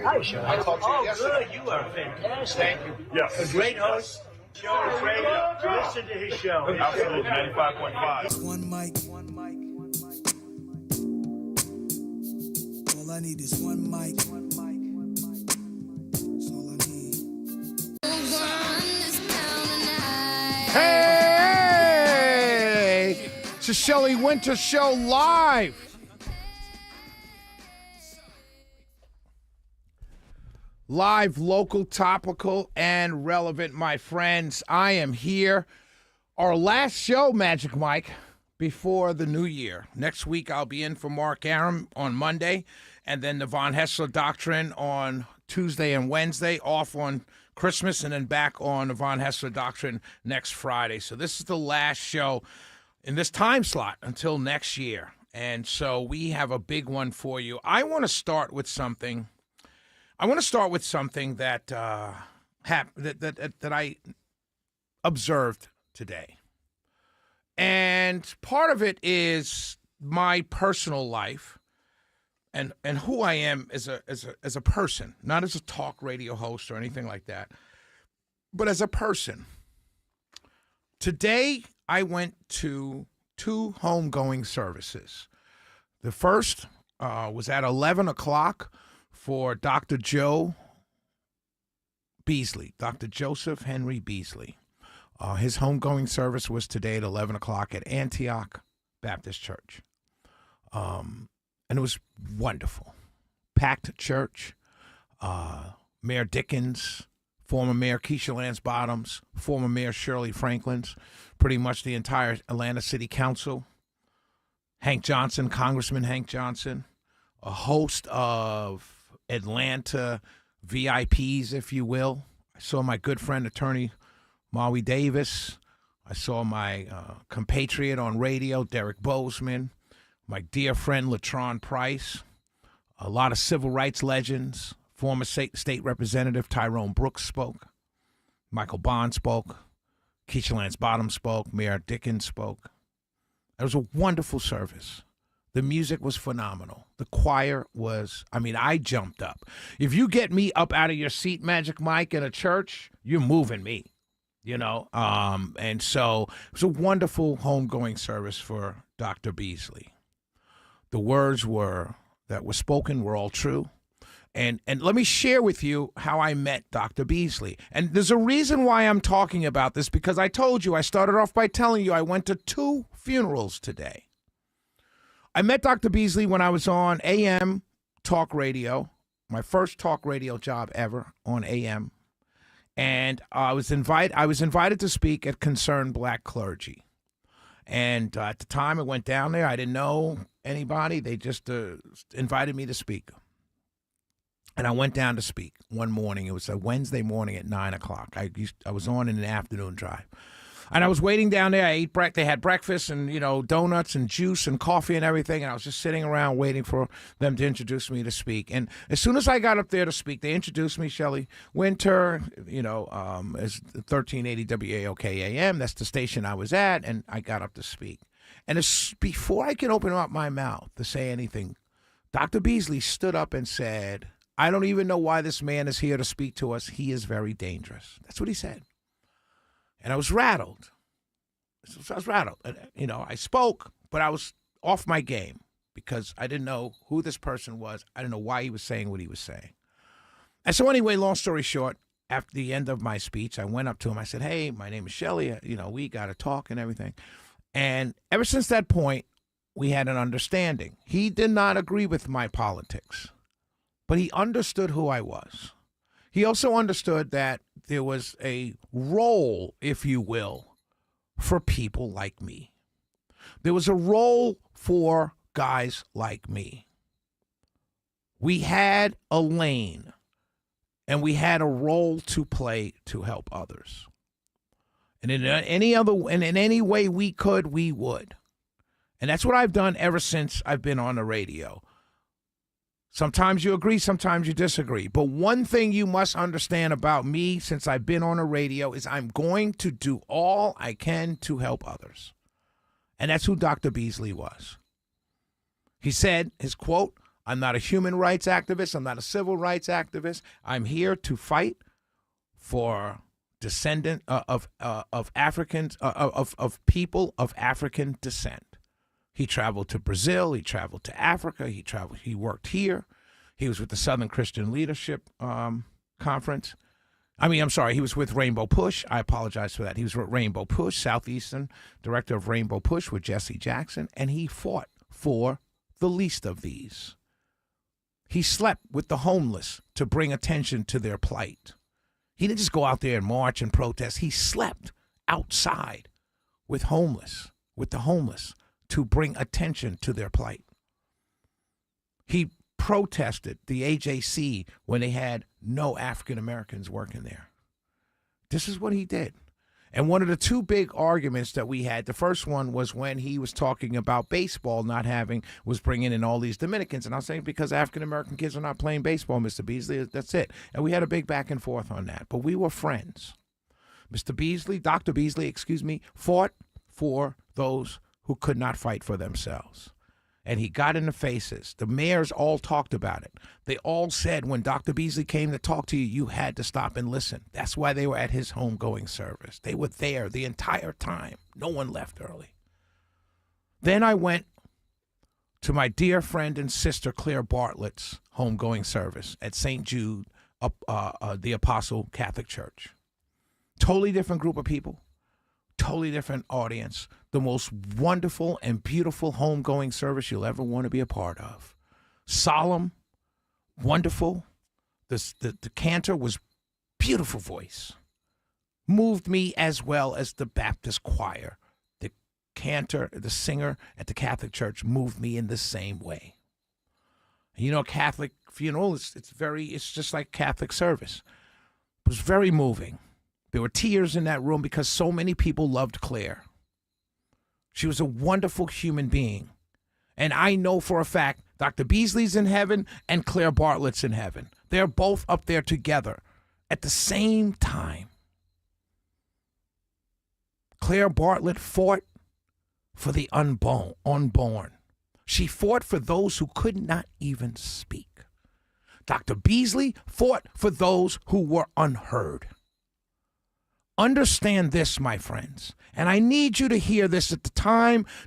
Hi, Sean. I talked to you yesterday. Good. You are fantastic. Thank you. Yes. A great host. Sean is great. Listen to his show. Absolutely, 95.5. One mic. All I need is one mic. That's all I need. Hey! It's the Shelley Winter Show live. Live, local, topical, and relevant, my friends. I am here. Our last show, Magic Mike, before the new year. Next week, I'll be in for Mark Aram on Monday, and then the Von Hessler Doctrine on Tuesday and Wednesday, off on Christmas, and then back on the Von Hessler Doctrine next Friday. So this is the last show in this time slot until next year. And so we have a big one for you. I want to start with something. that that I observed today, and part of it is my personal life, and who I am as a person, not as a talk radio host or anything like that, but as a person. Today, I went to 2 homegoing services. The first was at 11 o'clock. For Dr. Joe Beasley, Dr. Joseph Henry Beasley. His homegoing service was today at 11 o'clock at Antioch Baptist Church. And it was wonderful. Packed church. Mayor Dickens, former Mayor Keisha Lance Bottoms, former Mayor Shirley Franklin's, pretty much the entire Atlanta City Council. Hank Johnson, Congressman Hank Johnson, a host of Atlanta VIPs, if you will. I saw my good friend, attorney Maui Davis. I saw my compatriot on radio, Derek Bozeman. My dear friend, Latron Price. A lot of civil rights legends. Former state representative Tyrone Brooks spoke. Michael Bond spoke. Keisha Lance Bottoms spoke. Mayor Dickens spoke. It was a wonderful service. The music was phenomenal. The choir was, I jumped up. If you get me up out of your seat, Magic Mike, in a church, you're moving me, And so it was a wonderful homegoing service for Dr. Beasley. The words that were spoken were all true. And let me share with you how I met Dr. Beasley. And there's a reason why I'm talking about this, because I told you, I started off by telling you I went to 2 funerals today. I met Dr. Beasley when I was on AM talk radio, my first talk radio job ever on AM, and I was invited to speak at Concerned Black Clergy. And at the time I went down there, I didn't know anybody. They just invited me to speak. And I went down to speak one morning. It was a Wednesday morning at 9 o'clock. I was on in an afternoon drive. And I was waiting down there. I ate they had breakfast and, donuts and juice and coffee and everything. And I was just sitting around waiting for them to introduce me to speak. And as soon as I got up there to speak, they introduced me, Shelley Winter, as 1380 WAOK AM. That's the station I was at. And I got up to speak. And before I could open up my mouth to say anything, Dr. Beasley stood up and said, "I don't even know why this man is here to speak to us. He is very dangerous." That's what he said. And I was rattled. I spoke, but I was off my game because I didn't know who this person was. I didn't know why he was saying what he was saying. And so anyway, long story short, after the end of my speech, I went up to him. I said, "Hey, my name is Shelley. We got to talk and everything." And ever since that point, we had an understanding. He did not agree with my politics, but he understood who I was. He also understood that there was a role, if you will, for people like me. There was a role for guys like me. We had a lane, and we had a role to play to help others. And in any way we could, we would. And that's what I've done ever since I've been on the radio. Sometimes you agree, sometimes you disagree. But one thing you must understand about me since I've been on the radio is I'm going to do all I can to help others. And that's who Dr. Beasley was. He said, his quote, I'm not a human rights activist. I'm not a civil rights activist. I'm here to fight for descendant of Africans of people of African descent. He traveled to Brazil. He traveled to Africa. He worked here. He was with the Southern Christian Leadership Conference. He was with Rainbow Push. I apologize for that. He was with Rainbow Push, Southeastern Director of Rainbow Push with Jesse Jackson, and he fought for the least of these. He slept with the homeless to bring attention to their plight. He didn't just go out there and march and protest. He slept outside with the homeless to bring attention to their plight. He protested the AJC when they had no African Americans working there. This is what he did. And one of the two big arguments that we had, the first one was when he was talking about baseball was bringing in all these Dominicans. And I was saying, because African American kids are not playing baseball, Mr. Beasley, that's it. And we had a big back and forth on that. But we were friends. Dr. Beasley, fought for those who could not fight for themselves. And he got in the faces. The mayors all talked about it. They all said when Dr. Beasley came to talk to you, you had to stop and listen. That's why they were at his homegoing service. They were there the entire time. No one left early. Then I went to my dear friend and sister Claire Bartlett's homegoing service at St. Jude, the Apostle Catholic Church. Totally different group of people. Totally different audience. The most wonderful and beautiful homegoing service you'll ever want to be a part of. Solemn, wonderful. The cantor was beautiful voice. Moved me as well as the Baptist choir. The cantor, the singer at the Catholic Church moved me in the same way. You know, Catholic funeral, it's just like Catholic service. It was very moving. There were tears in that room because so many people loved Claire. She was a wonderful human being. And I know for a fact Dr. Beasley's in heaven and Claire Bartlett's in heaven. They're both up there together at the same time. Claire Bartlett fought for the unborn. She fought for those who could not even speak. Dr. Beasley fought for those who were unheard. Understand this, my friends, and I need you to hear this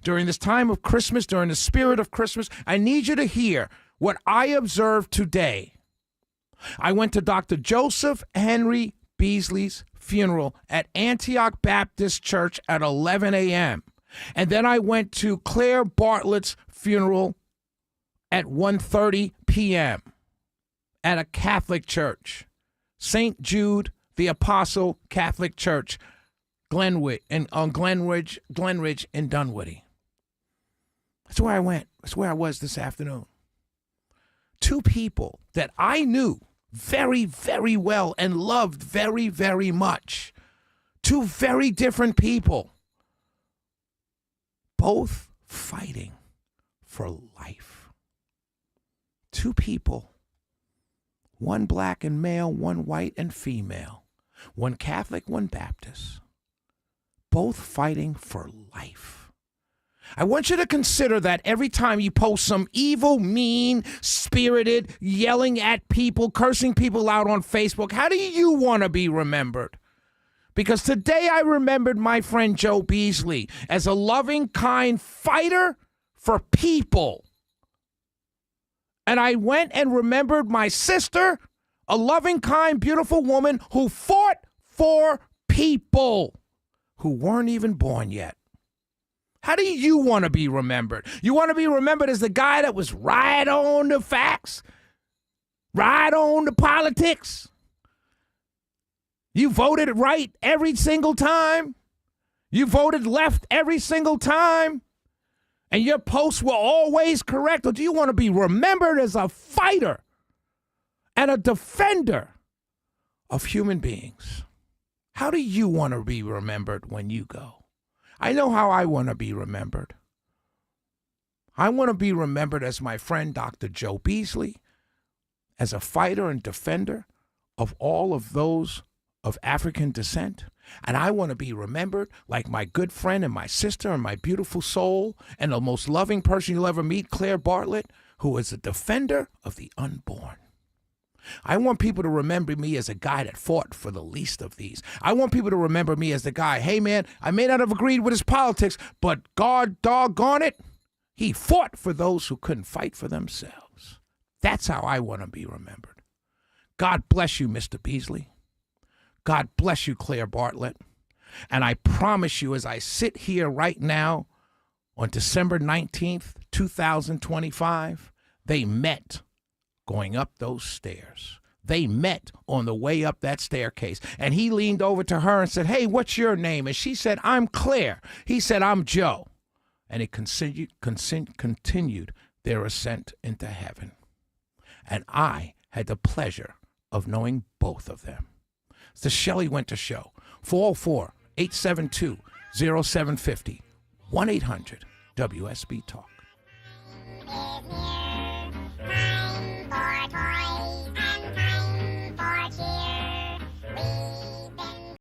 during this time of Christmas, during the spirit of Christmas. I need you to hear what I observed today. I went to Dr. Joseph Henry Beasley's funeral at Antioch Baptist Church at 11 a.m. And then I went to Claire Bartlett's funeral at 1:30 p.m. at a Catholic church, St. Jude, the Apostle Catholic Church, Glenridge in Dunwoody. That's where I went. That's where I was this afternoon. Two people that I knew very, very well and loved very, very much. Two very different people. Both fighting for life. Two people. One black and male, one white and female. One Catholic, one Baptist. Both fighting for life. I want you to consider that every time you post some evil, mean, spirited, yelling at people, cursing people out on Facebook, how do you want to be remembered? Because today I remembered my friend Joe Beasley as a loving, kind fighter for people. And I went and remembered my sister, a loving, kind, beautiful woman who fought for people who weren't even born yet. How do you want to be remembered? You want to be remembered as the guy that was right on the facts, right on the politics. You voted right every single time. You voted left every single time. And your posts were always correct? Or do you want to be remembered as a fighter and a defender of human beings? How do you want to be remembered when you go? I know how I want to be remembered. I want to be remembered as my friend Dr. Joe Beasley, as a fighter and defender of all of those of African descent. And I want to be remembered like my good friend and my sister and my beautiful soul and the most loving person you'll ever meet, Claire Bartlett, who is a defender of the unborn. I want people to remember me as a guy that fought for the least of these. I want people to remember me as the guy, hey man, I may not have agreed with his politics, but God doggone it, he fought for those who couldn't fight for themselves. That's how I want to be remembered. God bless you, Mr. Beasley. God bless you, Claire Bartlett. And I promise you, as I sit here right now on December 19th, 2025, they met going up those stairs. They met on the way up that staircase. And he leaned over to her and said, hey, what's your name? And she said, I'm Claire. He said, I'm Joe. And it continued their ascent into heaven. And I had the pleasure of knowing both of them. It's the Shelley Winter Show. 404-872-0750. 1-800-WSB Talk.